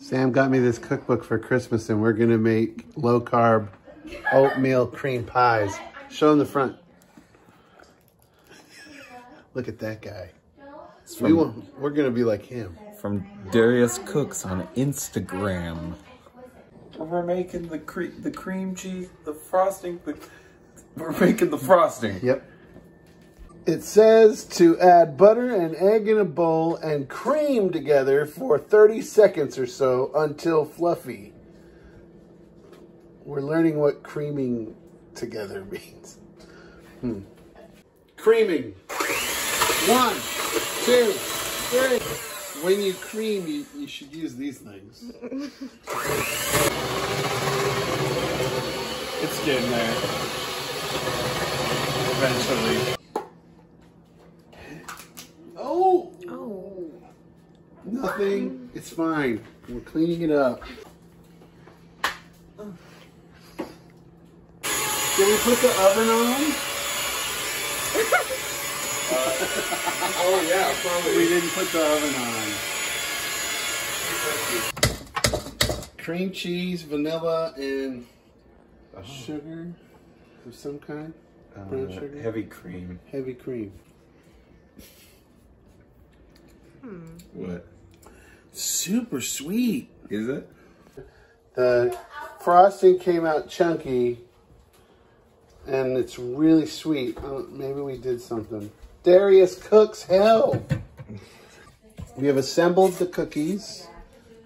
Sam got me this cookbook for Christmas, and we're gonna make low-carb oatmeal cream pies. Show them the front. Look at that guy. We're gonna be like him. From Darius Cooks on Instagram. We're making the cream cheese, the frosting. We're making the frosting. Yep. It says to add butter and egg in a bowl and cream together for 30 seconds or so until fluffy. We're learning what creaming together means. Creaming. 1, 2, 3. When you cream, you should use these things. It's getting there. Eventually. Oh! Nothing. It's fine. We're cleaning it up. Did we put the oven on? Oh yeah, probably. We didn't put the oven on. Cream cheese, vanilla, and sugar of some kind. Brown sugar. Heavy cream. Heavy cream. What? Super sweet. Is it? The frosting came out chunky, and it's really sweet. Maybe we did something. Darius Cooks help. We have assembled the cookies.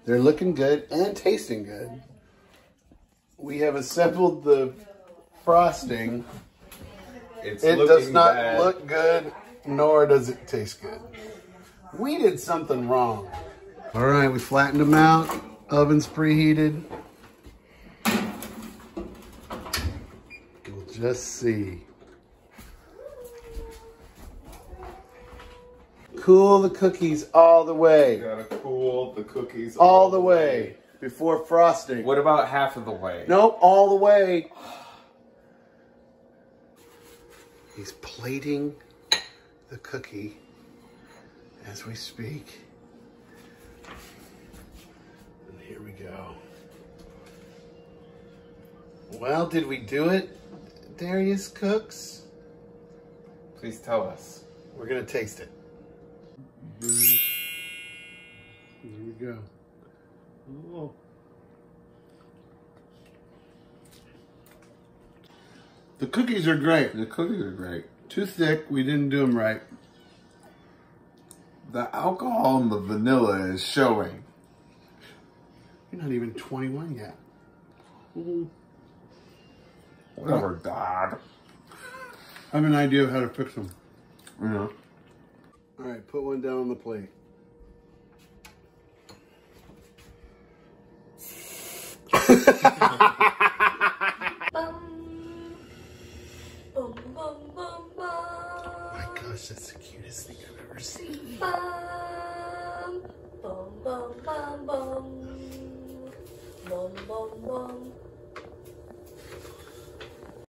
They're looking good and tasting good. We have assembled the frosting. It does not look good, nor does it taste good. We did something wrong. All right, we flattened them out. Oven's preheated. We'll just see. Cool the cookies all the way. You gotta cool the cookies all the way before frosting. What about half of the way? Nope, all the way. He's plating the cookie as we speak. And here we go. Well, did we do it, Darius Cooks? Please tell us. We're gonna taste it. Here we go. Oh. The cookies are great. The cookies are great. Too thick, we didn't do them right. The alcohol in the vanilla is showing. You're not even 21 yet. Whatever, Dad. I have an idea of how to fix them. Yeah. All right, put one down on the plate. Oh my gosh, that's the cutest thing I've ever seen. Bum, bum, bum, bum, bum. Bum, bum, bum.